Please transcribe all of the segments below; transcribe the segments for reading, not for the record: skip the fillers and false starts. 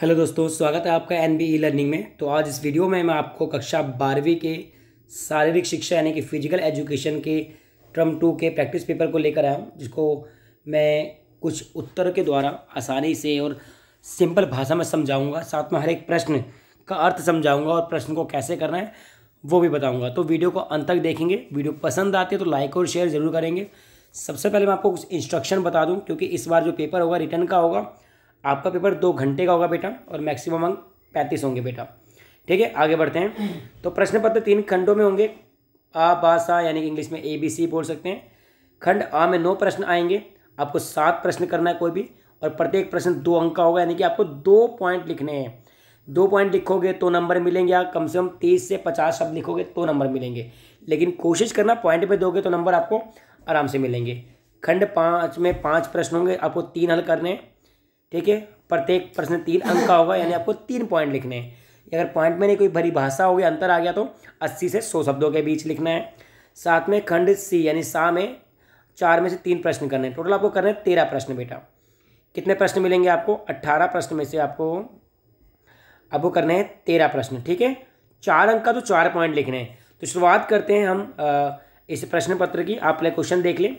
Hello दोस्तों, स्वागत है आपका एनबी लर्निंग में। तो आज इस वीडियो में मैं आपको कक्षा 12वीं के शारीरिक शिक्षा यानी कि फिजिकल एजुकेशन के टर्म 2 के प्रैक्टिस पेपर को लेकर आया हूँ, जिसको मैं कुछ उत्तर के द्वारा आसानी से और सिंपल भाषा में समझाऊंगा। साथ में हर एक प्रश्न का अर्थ समझाऊंगा और प्रश्न को कैसे करना है वो भी बताऊँगा। तो वीडियो को अंत तक देखेंगे। वीडियो पसंद आती है तो लाइक और शेयर ज़रूर करेंगे। सबसे पहले मैं आपको कुछ इंस्ट्रक्शन बता दूँ, क्योंकि इस बार जो पेपर होगा रिटर्न का होगा। आपका पेपर 2 घंटे का होगा बेटा, और मैक्सिमम अंक 35 होंगे बेटा। ठीक है, आगे बढ़ते हैं। तो प्रश्न पत्र 3 खंडों में होंगे। आ बा सा यानी कि इंग्लिश में ABC बोल सकते हैं। खंड आ में 9 प्रश्न आएंगे। आपको 7 प्रश्न करना है कोई भी, और प्रत्येक प्रश्न 2 अंक का होगा, यानी कि आपको 2 पॉइंट लिखने हैं। 2 पॉइंट लिखोगे तो नंबर मिलेंगे, या कम से कम 30 से 50 शब्द लिखोगे तो नंबर मिलेंगे। लेकिन कोशिश करना पॉइंट पे दोगे तो नंबर आपको आराम से मिलेंगे। खंड 5 में 5 प्रश्न होंगे, आपको 3 हल करने हैं। ठीक है, प्रत्येक प्रश्न 3 अंक का होगा, यानी आपको 3 पॉइंट लिखने हैं। अगर पॉइंट में नहीं कोई भरी भाषा हो गया, अंतर आ गया, तो 80 से 100 शब्दों के बीच लिखना है। साथ में खंड सी यानी सा में 4 में से 3 प्रश्न करने हैं। टोटल आपको करने हैं 13 प्रश्न बेटा। कितने प्रश्न मिलेंगे आपको? 18 प्रश्न में से आपको करने हैं 13 प्रश्न। ठीक है, 4 अंक का तो 4 पॉइंट लिखने हैं। तो शुरुआत करते हैं हम इस प्रश्न पत्र की। आप क्वेश्चन देख लें,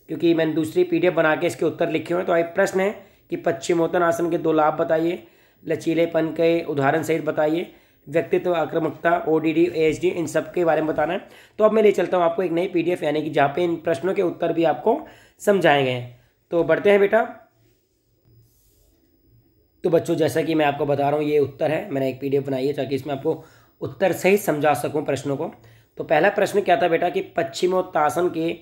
क्योंकि मैंने दूसरी PDF बना के इसके उत्तर लिखे हुए हैं। तो एक प्रश्न है कि पश्चिमोत्तान आसन के 2 लाभ बताइए, लचीलेपन के उदाहरण सहित बताइए, व्यक्तित्व, आक्रामकता, ODD, ASD, इन सब के बारे में बताना है। तो अब मैं ले चलता हूँ आपको एक नई PDF, यानी कि जहाँ पे इन प्रश्नों के उत्तर भी आपको समझाए गए हैं। तो बढ़ते हैं बेटा। तो बच्चों, जैसा कि मैं आपको बता रहा हूँ, ये उत्तर है। मैंने एक PDF बनाई है ताकि इसमें आपको उत्तर सही समझा सकूँ प्रश्नों को। तो पहला प्रश्न क्या था बेटा कि पश्चिमोत्तासन के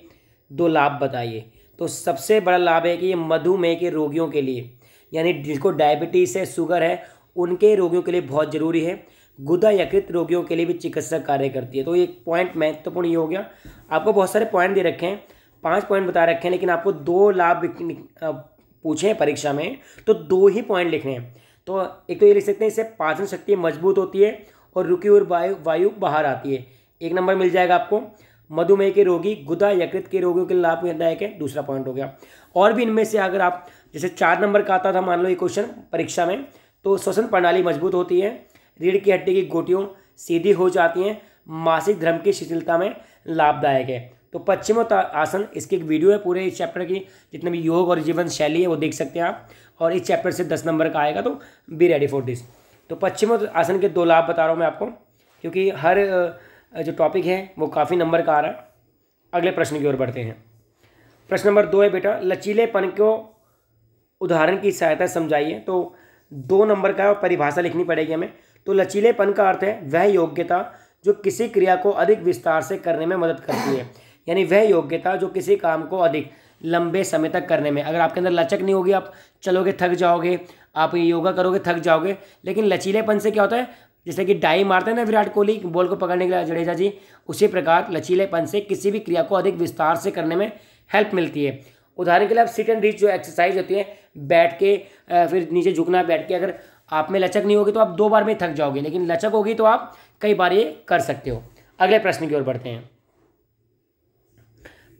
2 लाभ बताइए। तो सबसे बड़ा लाभ है कि ये मधुमेह के रोगियों के लिए, यानी जिसको डायबिटीज़ है, शुगर है, उनके रोगियों के लिए बहुत ज़रूरी है। गुदा यकृत रोगियों के लिए भी चिकित्सक कार्य करती है। तो एक पॉइंट महत्वपूर्ण ये हो गया। आपको बहुत सारे पॉइंट दे रखे हैं, 5 पॉइंट बता रखे हैं, लेकिन आपको 2 लाभ पूछे हैं परीक्षा में, तो 2 ही पॉइंट लिखने हैं। तो एक तो ये लिख सकते हैं, इससे पाचन शक्ति मजबूत होती है और रुकी हुई वायु बाहर आती है। 1 नंबर मिल जाएगा आपको। मधुमेह के रोगी, गुदा यकृत के रोगियों के लिए लाभदायक है, दूसरा पॉइंट हो गया। और भी इनमें से अगर आप, जैसे 4 नंबर का आता था मान लो ये क्वेश्चन परीक्षा में, तो श्वसन प्रणाली मजबूत होती है, रीढ़ की हड्डी की गोटियों सीधी हो जाती हैं, मासिक धर्म की शिथिलता में लाभदायक है। तो पश्चिमोत्तासन, इसकी एक वीडियो है पूरे इस चैप्टर की, जितने भी योग और जीवन शैली है वो देख सकते हैं आप। और इस चैप्टर से 10 नंबर का आएगा, तो बी रेडी फॉर दिस। तो पश्चिमोत्तासन के 2 लाभ बता रहा हूँ मैं आपको, क्योंकि हर जो टॉपिक है वो काफ़ी नंबर का आ रहा है। अगले प्रश्न की ओर बढ़ते हैं। प्रश्न नंबर 2 है बेटा, लचीलेपन को उदाहरण की सहायता समझाइए। तो 2 नंबर का परिभाषा लिखनी पड़ेगी हमें। तो लचीलेपन का अर्थ है वह योग्यता जो किसी क्रिया को अधिक विस्तार से करने में मदद करती है, यानी वह योग्यता जो किसी काम को अधिक लंबे समय तक करने में। अगर आपके अंदर लचक नहीं होगी, आप चलोगे थक जाओगे, आप योगा करोगे थक जाओगे। लेकिन लचीलेपन से क्या होता है, जैसे कि डाई मारते हैं ना विराट कोहली बॉल को पकड़ने के लिए, जडेजा जी, उसी प्रकार लचीलेपन से किसी भी क्रिया को अधिक विस्तार से करने में हेल्प मिलती है। उदाहरण के लिए आप सिट एंड रीच जो एक्सरसाइज होती है, बैठ के फिर नीचे झुकना, बैठ के, अगर आप में लचक नहीं होगी तो आप 2 बार में थक जाओगे, लेकिन लचक होगी तो आप कई बार ये कर सकते हो। अगले प्रश्न की ओर बढ़ते हैं।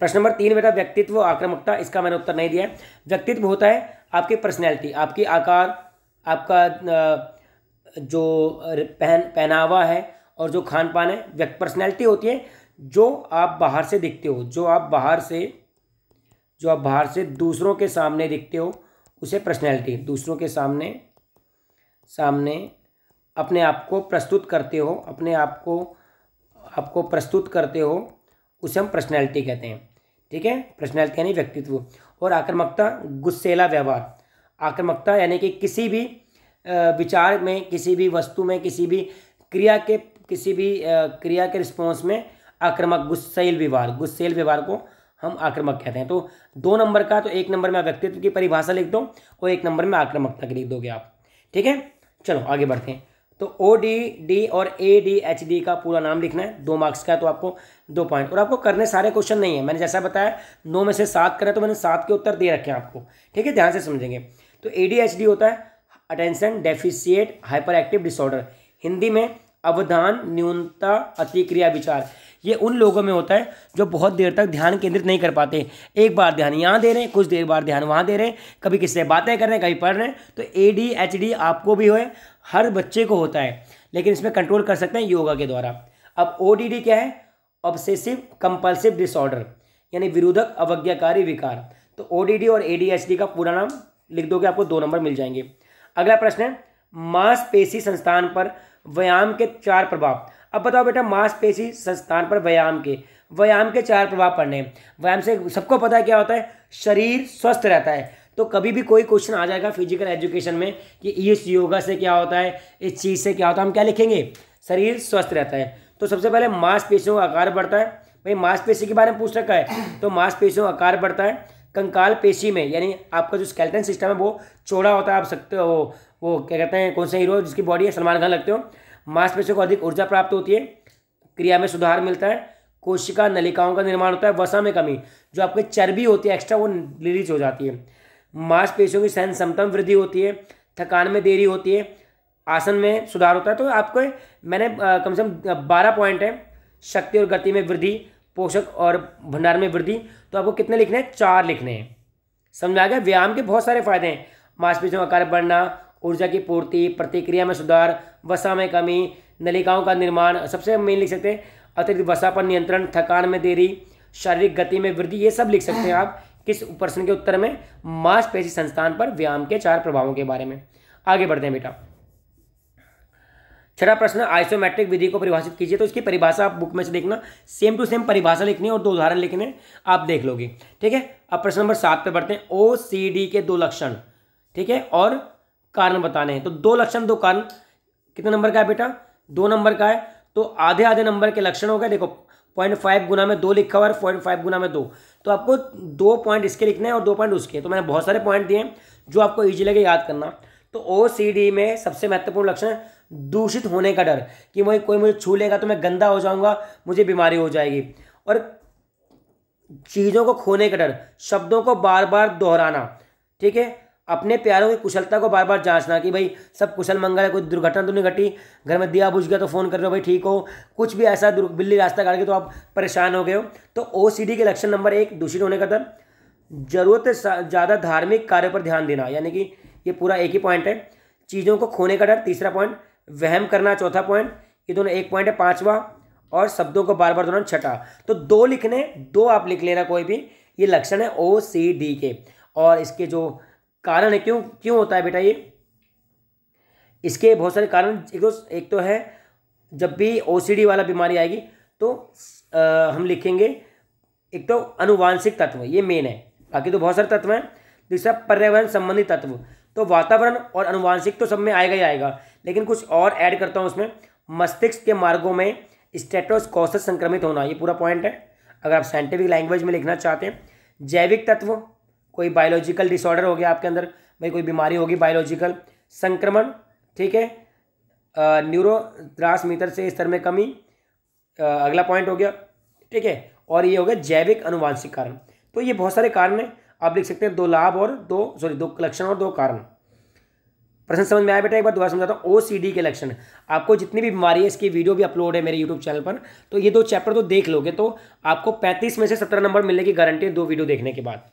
प्रश्न नंबर 3 बेटा, व्यक्तित्व आक्रामकता, इसका मैंने उत्तर नहीं दिया है। व्यक्तित्व होता है आपकी पर्सनैलिटी, आपकी आकार, आपका जो पहनावा है और जो खान पान है। पर्सनैलिटी होती है जो आप बाहर से दिखते हो, जो आप बाहर से दूसरों के सामने दिखते हो, उसे पर्सनैलिटी। दूसरों के सामने अपने आप को प्रस्तुत करते हो, अपने आपको प्रस्तुत करते हो, उसे हम पर्सनैलिटी कहते हैं। ठीक है, पर्सनैलिटी यानी व्यक्तित्व। और आक्रामकता, गुस्सेला व्यवहार। आक्रामकता यानी कि किसी भी विचार में, किसी भी वस्तु में, किसी भी क्रिया के रिस्पॉन्स में आक्रामक, गुस्सेल व्यवहार को हम आक्रामक कहते हैं। तो 2 नंबर का, तो 1 नंबर में व्यक्तित्व की परिभाषा लिख दो और 1 नंबर में आक्रामकता की लिख दोगे आप। ठीक है, चलो आगे बढ़ते हैं। तो ODD और ADHD का पूरा नाम लिखना है। 2 मार्क्स का, तो आपको 2 पॉइंट। और आपको करने सारे क्वेश्चन नहीं है, मैंने जैसा बताया 9 में से 7 करें, तो मैंने 7 के उत्तर दे रखे हैं आपको। ठीक है, ध्यान से समझेंगे। तो ADHD होता है attention deficit hyper active disorder, Hindi में अवधान न्यूनता अतिक्रिया विचार। ये उन लोगों में होता है जो बहुत देर तक ध्यान केंद्रित नहीं कर पाते, एक बार ध्यान यहाँ दे रहे हैं, कुछ देर बाद ध्यान वहाँ दे रहे हैं, कभी किसी से बातें कर रहे हैं, कभी पढ़ रहे हैं। तो ADHD आपको भी हो, हर बच्चे को होता है, लेकिन इसमें कंट्रोल कर सकते हैं योगा के द्वारा। अब ODD क्या है? ऑब्सेसिव कंपल्सिव डिसऑर्डर, यानी विरोधक अवज्ञाकारी विकार। तो ODD और ADHD का पूरा नाम लिख दोगे, आपको 2 नंबर मिल जाएंगे। अगला प्रश्न है मांसपेशी संस्थान पर व्यायाम के 4 प्रभाव। अब बताओ बेटा, मांसपेशी संस्थान पर व्यायाम के 4 प्रभाव पढ़ने हैं। व्यायाम से सबको पता है क्या होता है, शरीर स्वस्थ रहता है। तो कभी भी कोई क्वेश्चन आ जाएगा फिजिकल एजुकेशन में कि इस योगा से क्या होता है, इस चीज़ से क्या होता है, हम क्या लिखेंगे, शरीर स्वस्थ रहता है। तो सबसे पहले मांसपेशियों का आकार बढ़ता है। भाई मांसपेशी के बारे में पूछ रखा है, तो मांसपेशियों का आकार बढ़ता है। कंकाल पेशी में, यानी आपका जो स्केलेटन सिस्टम है वो चौड़ा होता है। आप सकते हो वो क्या कहते हैं, कौन सा हीरो जिसकी बॉडी है, सलमान खान लगते हो। मांसपेशियों को अधिक ऊर्जा प्राप्त होती है, क्रिया में सुधार मिलता है, कोशिका नलिकाओं का निर्माण होता है, वसा में कमी, जो आपकी चर्बी होती है एक्स्ट्रा वो रिलीज हो जाती है। मांसपेशियों की सहन क्षमता में वृद्धि होती है, थकान में देरी होती है, आसन में सुधार होता है। तो आपको मैंने कम से कम 12 पॉइंट है। शक्ति और गति में वृद्धि, पोषक और भंडार में वृद्धि। तो आपको कितने लिखने हैं, 4 लिखने हैं। समझ आ गया? व्यायाम के बहुत सारे फायदे हैं, मांसपेशियों का आकार बढ़ना, ऊर्जा की पूर्ति, प्रतिक्रिया में सुधार, वसा में कमी, नलिकाओं का निर्माण, सबसे मेन लिख सकते हैं अतिरिक्त वसा पर नियंत्रण, थकान में देरी, शारीरिक गति में वृद्धि। ये सब लिख सकते हैं आप किस प्रश्न के उत्तर में, मांसपेशी संस्थान पर व्यायाम के 4 प्रभावों के बारे में। आगे बढ़ते हैं बेटा। 6वां प्रश्न, आइसोमेट्रिक विधि को परिभाषित कीजिए। तो इसकी परिभाषा आप बुक में से देखना, सेम टू सेम परिभाषा लिखनी है और 2 उदाहरण लिखने, आप देख लोगे। ठीक है, अब प्रश्न नंबर 7 पे बढ़ते हैं। OCD के 2 लक्षण, ठीक है, और कारण बताने हैं। तो 2 लक्षण 2 कारण, कितने नंबर का है बेटा, 2 नंबर का है। तो आधे आधे नंबर के लक्षण हो गए। देखो 0.5 गुना में 2 लिखा हुआ है, 0.5 गुना में 2। तो आपको 2 पॉइंट इसके लिखने हैं और 2 पॉइंट उसके। तो मैंने बहुत सारे पॉइंट दिए जो आपको ईजी लगे याद करना। तो OCD में सबसे महत्वपूर्ण लक्षण है दूषित होने का डर, कि कोई मुझे छू लेगा तो मैं गंदा हो जाऊंगा, मुझे बीमारी हो जाएगी। और चीज़ों को खोने का डर, शब्दों को बार बार दोहराना, ठीक है, अपने प्यारों की कुशलता को बार बार जांचना कि भाई सब कुशल मंगल है, कोई दुर्घटना तो नहीं घटी, घर में दिया बुझ गया तो फ़ोन कर रहे हो भाई ठीक हो, कुछ भी ऐसा बिल्ली रास्ता काट गई तो आप परेशान हो गए हो। तो OCD के लक्षण नंबर 1 दूषित होने का डर, जरूरत से ज़्यादा धार्मिक कार्य पर ध्यान देना, यानी कि ये पूरा एक ही पॉइंट है। चीज़ों को खोने का डर, तीसरा पॉइंट। वहम करना, चौथा पॉइंट। ये दोनों एक पॉइंट है, 5वां। और शब्दों को बार बार दोहराना, 6ठा। तो 2 लिखने, 2 आप लिख लेना कोई भी। ये लक्षण है OCD के। और इसके जो कारण है, क्यों होता है बेटा ये, इसके बहुत सारे कारण। एक तो है जब भी OCD वाला बीमारी आएगी तो हम लिखेंगे, एक तो अनुवांशिक तत्व, ये मेन है, बाकी तो बहुत सारे तत्व हैं। दूसरा पर्यावरण संबंधी तत्व, तो वातावरण और अनुवांशिक तो सब में आएगा ही आएगा, लेकिन कुछ और ऐड करता हूँ उसमें। मस्तिष्क के मार्गों में स्टेटोकोकस संक्रमित होना, ये पूरा पॉइंट है अगर आप साइंटिफिक लैंग्वेज में लिखना चाहते हैं। जैविक तत्व, कोई बायोलॉजिकल डिसऑर्डर हो गया आपके अंदर, भाई कोई बीमारी होगी बायोलॉजिकल। संक्रमण, ठीक है, न्यूरोट्रांसमीटर से स्तर में कमी, अगला पॉइंट हो गया, ठीक है। और ये हो गया जैविक अनुवांशिक कारण। तो ये बहुत सारे कारण हैं, आप लिख सकते हैं 2 लाभ और 2 लक्षण और 2 कारण। प्रश्न समझ में आया बेटा? एक बार दोबारा समझाता हूँ। OCD के लक्षण, आपको जितनी भी बीमारी है इसकी वीडियो भी अपलोड है मेरे यूट्यूब चैनल पर, तो ये 2 चैप्टर तो देख लोगे तो आपको 35 में से 17 नंबर मिलने की गारंटी है 2 वीडियो देखने के बाद।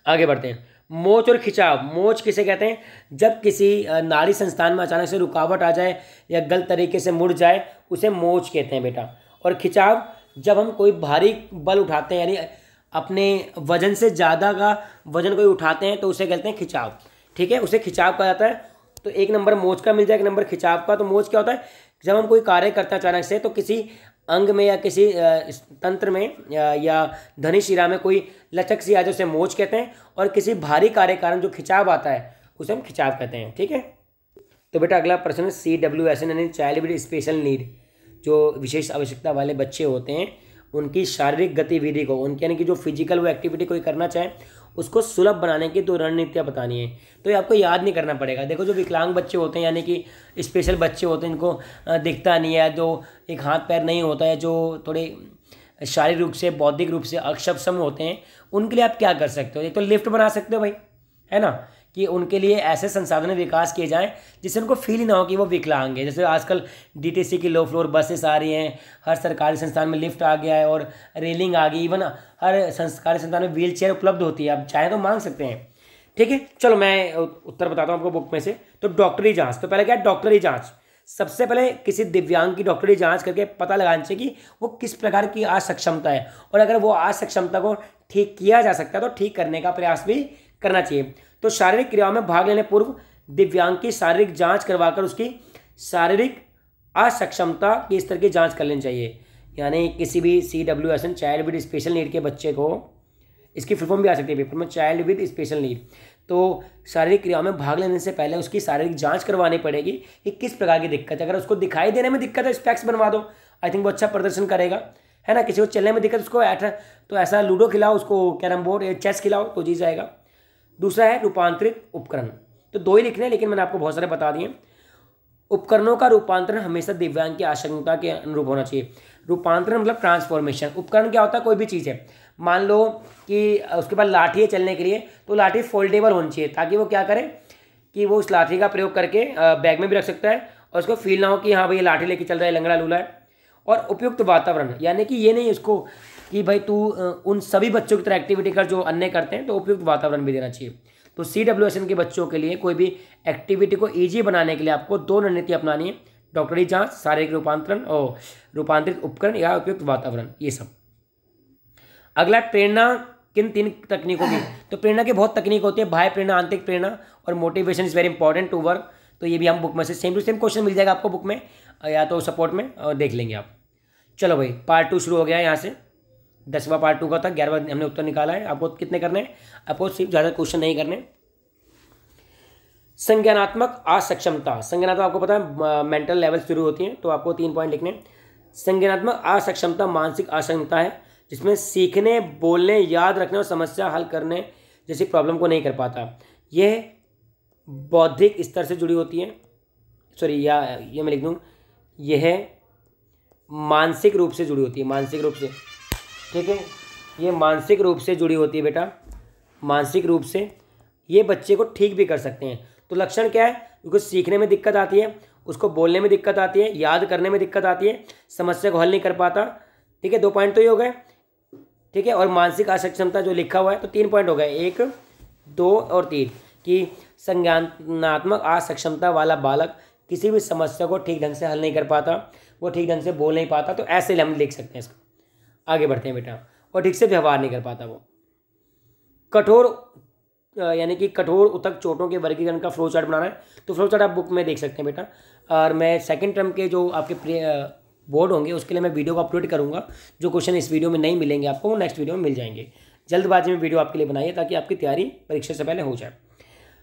आगे बढ़ते हैं। मोच और खिंचाव, मोच किसे कहते हैं, जब किसी नाड़ी संस्थान में अचानक से रुकावट आ जाए या गलत तरीके से मुड़ जाए उसे मोच कहते हैं बेटा। और खिंचाव, जब हम कोई भारी बल उठाते हैं, यानी अपने वजन से ज़्यादा का वजन कोई उठाते हैं तो उसे कहते हैं खिंचाव, ठीक है, उसे खिंचाव कहा जाता है। तो 1 नंबर मोच का मिल जाए, 1 नंबर खिंचाव का। तो मोच क्या होता है, जब हम कोई कार्य करते हैं अचानक से तो किसी अंग में या किसी तंत्र में या धनी शिरा में कोई लचक सी आ जाए उसे मोच कहते हैं। और किसी भारी कार्य कारण जो खिंचाव आता है उसे हम खिंचाव कहते हैं, ठीक है। तो बेटा अगला प्रश्न है CWSN यानी चाइल्ड विद स्पेशल नीड, जो विशेष आवश्यकता वाले बच्चे होते हैं उनकी शारीरिक गतिविधि को, उनके यानी कि जो फिजिकल वो एक्टिविटी कोई करना चाहे उसको सुलभ बनाने की 2 रणनीतियाँ बतानी है। तो ये आपको याद नहीं करना पड़ेगा। देखो जो विकलांग बच्चे होते हैं यानी कि स्पेशल बच्चे होते हैं, इनको दिखता नहीं है, जो एक हाथ पैर नहीं होता है, जो थोड़े शारीरिक रूप से बौद्धिक रूप से अक्षम होते हैं, उनके लिए आप क्या कर सकते हो? एक तो लिफ्ट बना सकते हो भाई, है ना, कि उनके लिए ऐसे संसाधन विकास किए जाएं जिससे उनको फील ही ना हो कि वो विकलांग है। जैसे आजकल डीटीसी की लो फ्लोर बसेस आ रही हैं, हर सरकारी संस्थान में लिफ्ट आ गया है और रेलिंग आ गई, इवन हर सरकारी संस्थान में व्हील चेयर उपलब्ध होती है, आप चाहें तो मांग सकते हैं। ठीक है, चलो मैं उत्तर बताता हूँ आपको बुक में से। तो डॉक्टरी जाँच, तो पहले क्या है, डॉक्टरी जाँच। सबसे पहले किसी दिव्यांग की डॉक्टरी जांच करके पता लगाना चाहिए कि वो किस प्रकार की असक्षमता है, और अगर वो असक्षमता को ठीक किया जा सकता है तो ठीक करने का प्रयास भी करना चाहिए। तो शारीरिक क्रियाओं में भाग लेने पूर्व दिव्यांग की शारीरिक जांच करवाकर उसकी शारीरिक असक्षमता की स्तर की जांच कर लेनी चाहिए। यानी किसी भी CWSN child with special need के बच्चे को, इसकी फुल फॉर्म भी आ सकती है पेपर में, चाइल्ड विद स्पेशल नीड, तो शारीरिक क्रियाओं में भाग लेने से पहले उसकी शारीरिक जांच करवानी पड़ेगी कि किस प्रकार की दिक्कत है। अगर उसको दिखाई देने में दिक्कत है, स्पेक्स बनवा दो, आई थिंक वो अच्छा प्रदर्शन करेगा, है ना। किसी को चलने में दिक्कत, उसको तो ऐसा लूडो खिलाओ, उसको कैरम बोर्ड चेस खिलाओ तो जीत जाएगा। दूसरा है रूपांतरित उपकरण, तो 2 ही लिखने हैं लेकिन मैंने आपको बहुत सारे बता दिए। उपकरणों का रूपांतरण हमेशा दिव्यांग की आवश्यकता के अनुरूप होना चाहिए। रूपांतरण मतलब ट्रांसफॉर्मेशन। उपकरण क्या होता है, कोई भी चीज़ है, मान लो कि उसके पास लाठी है चलने के लिए, तो लाठी फोल्डेबल होनी चाहिए ताकि वो क्या करे कि वो उस लाठी का प्रयोग करके बैग में भी रख सकता है और उसको फील ना हो कि हाँ भाई ये लाठी लेके चल रहा है, लंगड़ा लूला है। और उपयुक्त वातावरण, यानी कि ये नहीं उसको कि भाई तू उन सभी बच्चों की तरह एक्टिविटी कर जो अन्य करते हैं, तो उपयुक्त वातावरण भी देना चाहिए। तो CWSN के बच्चों के लिए कोई भी एक्टिविटी को ईजी बनाने के लिए आपको 2 रणनीति अपनानी है, डॉक्टरी जांच, शारीरिक रूपांतरण और रूपांतरित उपकरण या उपयुक्त वातावरण, ये सब। अगला, प्रेरणा किन 3 तकनीकों की, तो प्रेरणा की बहुत तकनीक होती है, बाह्य प्रेरणा, आंतरिक प्रेरणा और motivation is very important to work. तो ये भी हम बुक में से सेम टू सेम क्वेश्चन मिल जाएगा आपको बुक में या तो सपोर्ट में, और देख लेंगे आप। चलो भाई, पार्ट 2 शुरू हो गया है यहाँ से। 10वां पार्ट 2 का था, 11वां हमने उत्तर निकाला है। आपको कितने करने हैं, आपको सिर्फ ज़्यादा क्वेश्चन नहीं करने। संज्ञानात्मक असक्षमता, संज्ञानात्मक आपको पता है मेंटल लेवल शुरू होती है, तो आपको 3 पॉइंट लिखने। संज्ञानात्मक असक्षमता मानसिक असक्षमता है जिसमें सीखने, बोलने, याद रखने और समस्या हल करने जैसी प्रॉब्लम को नहीं कर पाता। यह बौद्धिक स्तर से जुड़ी होती है, सॉरी या ये मैं लिख दूँ, यह मानसिक रूप से जुड़ी होती है, मानसिक रूप से, ठीक है, ये मानसिक रूप से जुड़ी होती है बेटा, मानसिक रूप से। ये बच्चे को ठीक भी कर सकते हैं। तो लक्षण क्या है, क्योंकि सीखने में दिक्कत आती है, उसको बोलने में दिक्कत आती है, याद करने में दिक्कत आती है, समस्या को हल नहीं कर पाता। ठीक है, 2 पॉइंट तो ये हो गए। ठीक है, और मानसिक असक्षमता जो लिखा हुआ है तो 3 पॉइंट हो गए, 1, 2 और 3, कि संज्ञानात्मक असक्षमता वाला बालक किसी भी समस्या को ठीक ढंग से हल नहीं कर पाता, वो ठीक ढंग से बोल नहीं पाता, तो ऐसे हम लिख सकते हैं इसको। आगे बढ़ते हैं बेटा, और ठीक से व्यवहार नहीं कर पाता वो। कठोर यानी कि कठोर उतक चोटों के वर्गीकरण का फ्लो चार्ट बनाना है, तो फ्लो चार्ट आप बुक में देख सकते हैं बेटा। और मैं सेकंड टर्म के जो आपके बोर्ड होंगे उसके लिए मैं वीडियो को अपलोड करूंगा, जो क्वेश्चन इस वीडियो में नहीं मिलेंगे आपको वो नेक्स्ट वीडियो में मिल जाएंगे। जल्दबाजी में वीडियो आपके लिए बनाइए ताकि आपकी तैयारी परीक्षा से पहले हो जाए।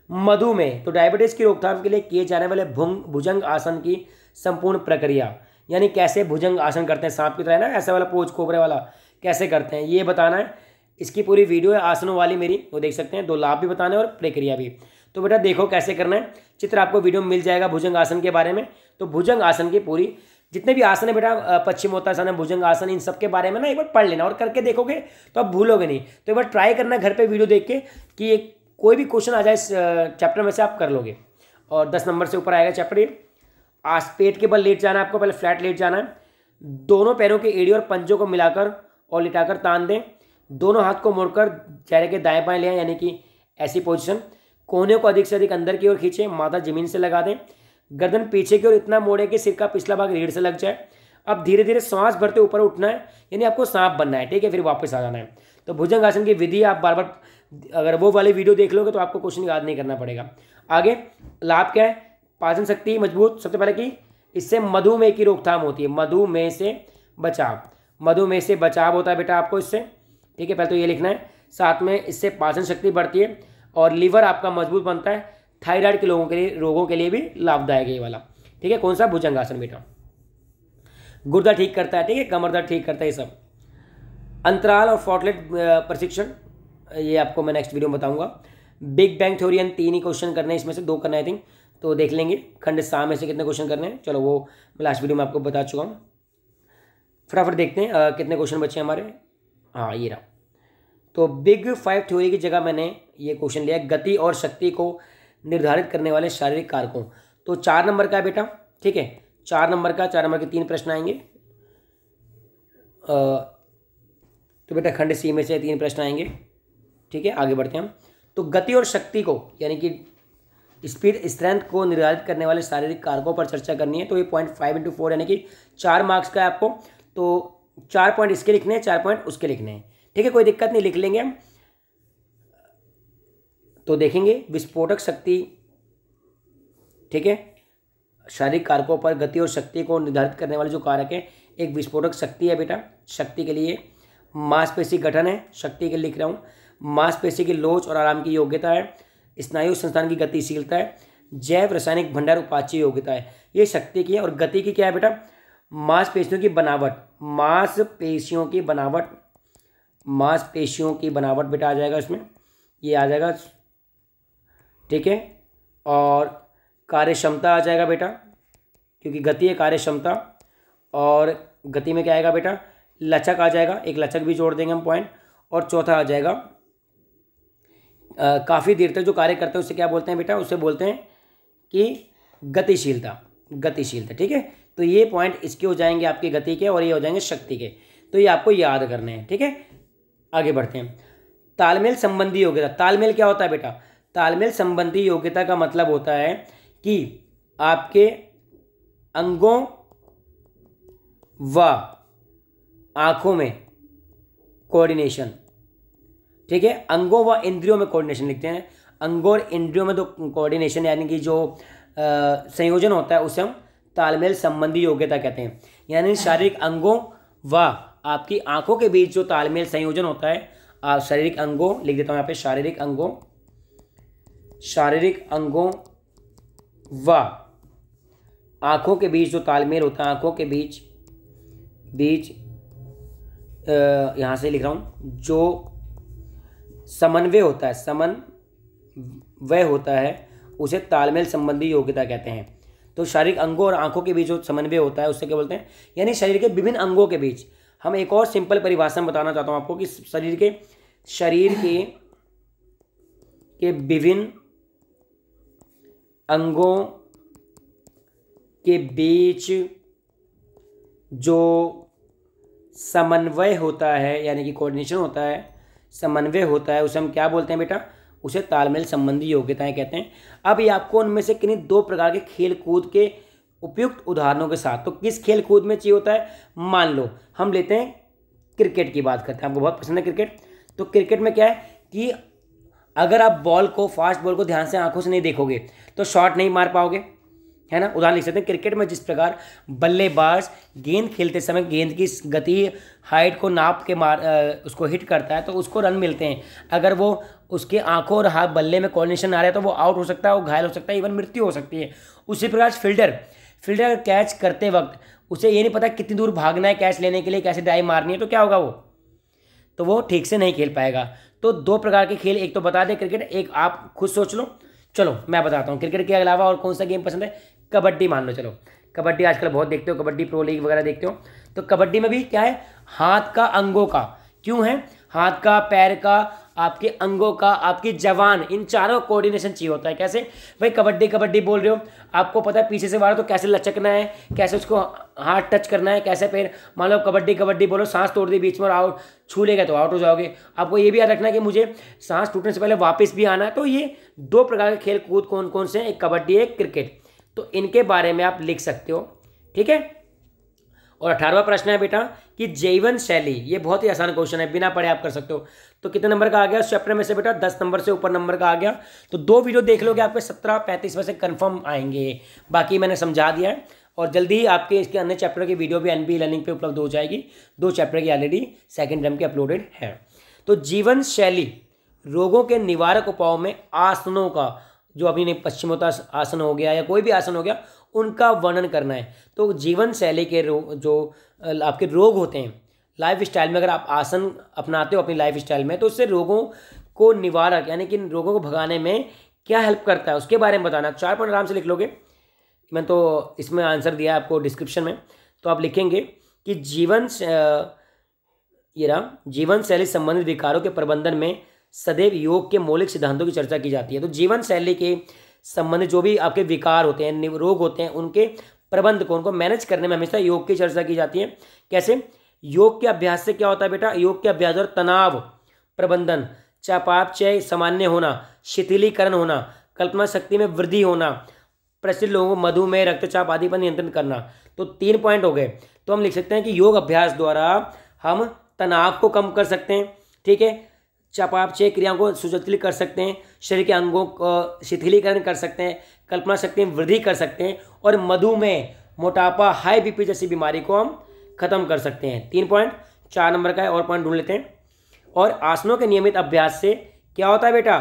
मधुमेह, तो डायबिटीज़ की रोकथाम के लिए किए जाने वाले भुजंग आसन की संपूर्ण प्रक्रिया, यानी कैसे भुजंग आसन करते हैं, सांप की तरह ना, ऐसा वाला पोज कोबरे वाला कैसे करते हैं ये बताना है। इसकी पूरी वीडियो है आसनों वाली मेरी, वो देख सकते हैं। 2 लाभ भी बताने और प्रक्रिया भी। तो बेटा देखो कैसे करना है, चित्र आपको वीडियो में मिल जाएगा भुजंग आसन के बारे में। तो भुजंग आसन की पूरी जितने भी आसन है बेटा, पश्चिमोत्तासन है, भुजंग आसन, इन सब के बारे में ना एक बार पढ़ लेना और करके देखोगे तो आप भूलोगे नहीं। तो एक बार ट्राई करना घर पे वीडियो देख के कि कोई भी क्वेश्चन आ जाए इस चैप्टर में से आप कर लोगे। और 10 नंबर से ऊपर आएगा चैप्टर ये। पेट के बल लेट जाना है आपको, पहले फ्लैट लेट जाना है। दोनों पैरों के एड़ी और पंजों को मिलाकर और लिटाकर तान दें। दोनों हाथ को मोड़कर चेहरे के दाएं बाएं लें, यानी कि ऐसी पोजीशन। कोहने को अधिक से अधिक अंदर की ओर खींचें, माथा जमीन से लगा दें। गर्दन पीछे की ओर इतना मोड़े कि सिर का पिछला भाग रीढ़ से लग जाए। अब धीरे धीरे सांस भरते ऊपर उठना है, यानी आपको सांप बनना है, ठीक है, फिर वापस आ जाना है। तो भुजंग आसन की विधि आप बार बार अगर वो वाली वीडियो देख लोगे तो आपको क्वेश्चन याद नहीं करना पड़ेगा। आगे लाभ क्या है, पाचन शक्ति मजबूत, सबसे पहले कि इससे मधुमेह की रोकथाम होती है, मधुमेह से बचाव, मधुमेह से बचाव होता है बेटा आपको इससे, ठीक है, पहले तो ये लिखना है। साथ में इससे पाचन शक्ति बढ़ती है और लीवर आपका मजबूत बनता है। थायराइड के रोगों के लिए भी लाभदायक है ये वाला, ठीक है। कौन सा, भुजंगासन बेटा। गुर्दा ठीक करता है, ठीक है, कमर दर्द ठीक करता है, ये सब। अंतराल और फॉर्टलेट प्रशिक्षण, ये आपको मैं नेक्स्ट वीडियो में बताऊंगा। बिग बैंग थ्योरी, 3 ही क्वेश्चन करने हैं, इसमें से 2 करना है आई थिंक, तो देख लेंगे। खंड सा में से कितने क्वेश्चन करने हैं, चलो वो मैं लास्ट वीडियो में आपको बता चुका हूँ। फटाफट देखते हैं कितने क्वेश्चन बचे हमारे। हाँ ये रहा, तो बिग फाइव थ्योरी की जगह मैंने ये क्वेश्चन लिया, गति और शक्ति को निर्धारित करने वाले शारीरिक कारकों। तो 4 नंबर का है बेटा, ठीक है, 4 नंबर का, 4 नंबर के 3 प्रश्न आएंगे। तो बेटा खंड सी में से 3 प्रश्न आएंगे, ठीक है। आगे बढ़ते हैं हम। तो गति और शक्ति को यानी कि स्पीड स्ट्रेंथ को निर्धारित करने वाले शारीरिक कारकों पर चर्चा करनी है। तो ये 0.5 × 4 यानी कि 4 मार्क्स का है आपको। तो 4 पॉइंट इसके लिखने हैं, 4 पॉइंट उसके लिखने हैं, ठीक है, कोई दिक्कत नहीं, लिख लेंगे हम। तो देखेंगे विस्फोटक शक्ति, ठीक है, शारीरिक कारकों पर गति और शक्ति को निर्धारित करने वाले जो कारक है, एक विस्फोटक शक्ति है बेटा, शक्ति के लिए मांसपेशी गठन है, शक्ति के लिए लिख रहा हूँ, मांसपेशी की लोच और आराम की योग्यता है, स्नायु संस्थान की गतिशीलता है, जैव रासायनिक भंडार उपाच्य योग्यता है, ये शक्ति की है। और गति की क्या है बेटा, मांसपेशियों की बनावट, मांसपेशियों की बनावट, मांसपेशियों की बनावट बेटा आ जाएगा इसमें, ये आ जाएगा, ठीक है। और कार्यक्षमता आ जाएगा बेटा, क्योंकि गति है, कार्यक्षमता। और गति में क्या आएगा बेटा, लचक आ जाएगा, एक लचक भी जोड़ देंगे हम पॉइंट। और चौथा आ जाएगा काफ़ी देर तक जो कार्य करते हैं उसे क्या बोलते हैं बेटा, उसे बोलते हैं कि गतिशीलता, गतिशीलता, ठीक है। तो ये पॉइंट इसके हो जाएंगे आपके गति के, और ये हो जाएंगे शक्ति के। तो ये आपको याद करने हैं, ठीक है। आगे बढ़ते हैं। तालमेल संबंधी योग्यता, तालमेल क्या होता है बेटा, तालमेल संबंधी योग्यता का मतलब होता है कि आपके अंगों व आंखों में कोऑर्डिनेशन, ठीक है, अंगों व इंद्रियों में कोऑर्डिनेशन लिखते हैं। अंगों और इंद्रियों में तो कोऑर्डिनेशन यानी कि जो संयोजन होता है उसे हम तालमेल संबंधी योग्यता कहते हैं। यानी शारीरिक अंगों व आपकी आंखों के बीच जो तालमेल संयोजन होता है, शारीरिक अंगों लिख देता हूँ यहाँ पे, शारीरिक अंगों, शारीरिक अंगों व आंखों के बीच जो तालमेल होता है, आंखों के बीच यहाँ से लिख रहा हूँ, जो समन्वय होता है, समन्वय होता है, उसे तालमेल संबंधी योग्यता कहते हैं। तो शारीरिक अंगों और आंखों के बीच जो समन्वय होता है उसे क्या बोलते हैं, यानी शरीर के विभिन्न अंगों के बीच। हम एक और सिंपल परिभाषा में बताना चाहता हूँ आपको कि शरीर के विभिन्न अंगों के बीच जो समन्वय होता है यानी कि कोऑर्डिनेशन होता है, समन्वय होता है, उसे हम क्या बोलते हैं बेटा, उसे तालमेल संबंधी योग्यताएं कहते हैं। अब ये आपको उनमें से किन्हीं 2 प्रकार के खेल कूद के उपयुक्त उदाहरणों के साथ, तो किस खेल कूद में चाहिए होता है, मान लो हम लेते हैं क्रिकेट की बात करते हैं, आपको बहुत पसंद है क्रिकेट। तो क्रिकेट में क्या है कि अगर आप बॉल को, फास्ट बॉल को ध्यान से आंखों से नहीं देखोगे तो शॉट नहीं मार पाओगे, है ना। उदाहरण लिख सकते हैं, क्रिकेट में जिस प्रकार बल्लेबाज गेंद खेलते समय गेंद की गति, हाइट को नाप के उसको हिट करता है तो उसको रन मिलते हैं। अगर वो उसके आंखों और हाथ बल्ले में कोऑर्डिनेशन आ रहा है तो वो आउट हो सकता है, वो घायल हो सकता है, इवन मृत्यु हो सकती है। उसी प्रकार फील्डर अगर कैच करते वक्त उसे ये नहीं पता कितनी दूर भागना है कैच लेने के लिए, कैसे ड्राइव मारनी है, तो क्या होगा, वो ठीक से नहीं खेल पाएगा। तो 2 प्रकार के खेल, एक तो बता दें क्रिकेट, एक आप खुद सोच लो। चलो मैं बताता हूँ, क्रिकेट के अलावा और कौन सा गेम पसंद है, कबड्डी मान लो। चलो कबड्डी आजकल बहुत देखते हो, कबड्डी प्रो लीग वगैरह देखते हो। तो कबड्डी में भी क्या है, हाथ का, अंगों का, क्यों है, हाथ का, पैर का, आपके अंगों का, आपकी जवान, इन चारों कोऑर्डिनेशन चाहिए होता है। कैसे भाई, कबड्डी बोल रहे हो, आपको पता है पीछे से मारो तो कैसे लचकना है, कैसे उसको हाथ टच करना है, कैसे पैर, मान लो कबड्डी बोलो, सांस तोड़ दी बीच में और आउट, छू लेगा तो आउट हो जाओगे। आपको ये भी याद रखना है कि मुझे सांस टूटने से पहले वापस भी आना है। तो ये 2 प्रकार के खेल कूद कौन कौन से हैं, एक कबड्डी, एक क्रिकेट। तो इनके बारे में आप लिख सकते हो, ठीक है। और 18वां प्रश्न है बेटा कि जीवन शैली, ये बहुत ही आसान क्वेश्चन है, बिना पढ़े आप कर सकते हो। तो कितने नंबर का आ गया उस चैप्टर में से बेटा, 10 नंबर से ऊपर नंबर का आ गया। तो 2 वीडियो देख लोगे आपके 17-35 में से कन्फर्म आएंगे, बाकी मैंने समझा दिया है। और जल्दी ही आपके इसके अन्य चैप्टर की वीडियो भी NB लर्निंग पे उपलब्ध हो जाएगी। 2 चैप्टर की ऑलरेडी 2nd टर्म की अपलोडेड है। तो जीवन शैली रोगों के निवारक उपायों में आसनों का, जो अभी पश्चिमोत्तान आसन हो गया या कोई भी आसन हो गया, उनका वर्णन करना है। तो जीवन शैली के जो आपके रोग होते हैं लाइफ स्टाइल में, अगर आप आसन अपनाते हो अपनी लाइफ स्टाइल में, तो उससे रोगों को निवारक यानी कि रोगों को भगाने में क्या हेल्प करता है उसके बारे में बताना। 4 पॉइंट आराम से लिख लोगे, मैं तो इसमें आंसर दिया है आपको डिस्क्रिप्शन में। तो आप लिखेंगे कि ये रहा, जीवन शैली संबंधित विकारों के प्रबंधन में सदैव योग के मौलिक सिद्धांतों की चर्चा की जाती है। तो जीवन शैली के संबंधित जो भी आपके विकार होते हैं, रोग होते हैं, उनके प्रबंध को, उनको मैनेज करने में हमेशा योग की चर्चा की जाती है। कैसे? योग के अभ्यास से क्या होता है बेटा? योग के अभ्यास और तनाव प्रबंधन, चापापचय सामान्य होना, शिथिलीकरण होना, कल्पना शक्ति में वृद्धि होना, प्रचलित लोगों को मधुमेह, रक्तचाप आदि पर नियंत्रण करना। तो 3 पॉइंट हो गए। तो हम लिख सकते हैं कि योग अभ्यास द्वारा हम तनाव को कम कर सकते हैं, ठीक है, चापापचय क्रियाओं को सुशिथिल कर सकते हैं, शरीर के अंगों को शिथिलीकरण कर सकते हैं, कल्पना शक्ति में वृद्धि कर सकते हैं, और मधुमेह, मोटापा, हाई बीपी जैसी बीमारी को हम खत्म कर सकते हैं। 3 पॉइंट। 4 नंबर का है, और पॉइंट ढूंढ लेते हैं। और आसनों के नियमित अभ्यास से क्या होता है बेटा?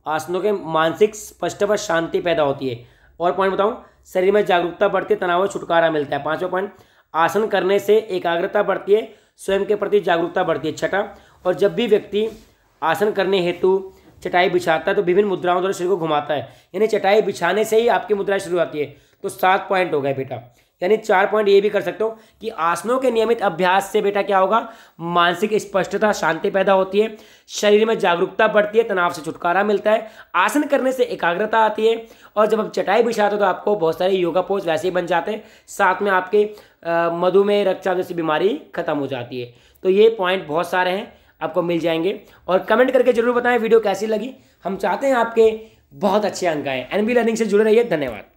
आसनों के मानसिक स्पष्ट व शांति पैदा होती है। और पॉइंट बताऊं, शरीर में जागरूकता बढ़ती है, तनाव से छुटकारा मिलता है। 5वां पॉइंट, आसन करने से एकाग्रता बढ़ती है, स्वयं के प्रति जागरूकता बढ़ती है। 6, और जब भी व्यक्ति आसन करने हेतु चटाई बिछाता है तो विभिन्न मुद्राओं द्वारा शरीर को घुमाता है, यानी चटाई बिछाने से ही आपकी मुद्रा शुरू होती है। तो 7 पॉइंट हो गए बेटा। यानी 4 पॉइंट ये भी कर सकते हो कि आसनों के नियमित अभ्यास से बेटा क्या होगा? मानसिक स्पष्टता, शांति पैदा होती है, शरीर में जागरूकता बढ़ती है, तनाव से छुटकारा मिलता है, आसन करने से एकाग्रता आती है, और जब आप चटाई बिछाते हो तो आपको बहुत सारे योगा पोज वैसे ही बन जाते हैं, साथ में आपके मधुमेह, रक्तचाप जैसी बीमारी खत्म हो जाती है। तो ये पॉइंट बहुत सारे हैं, आपको मिल जाएंगे। और कमेंट करके जरूर बताएं वीडियो कैसी लगी। हम चाहते हैं आपके बहुत अच्छे अंक आए। एनबी लर्निंग से जुड़े रहिए। धन्यवाद।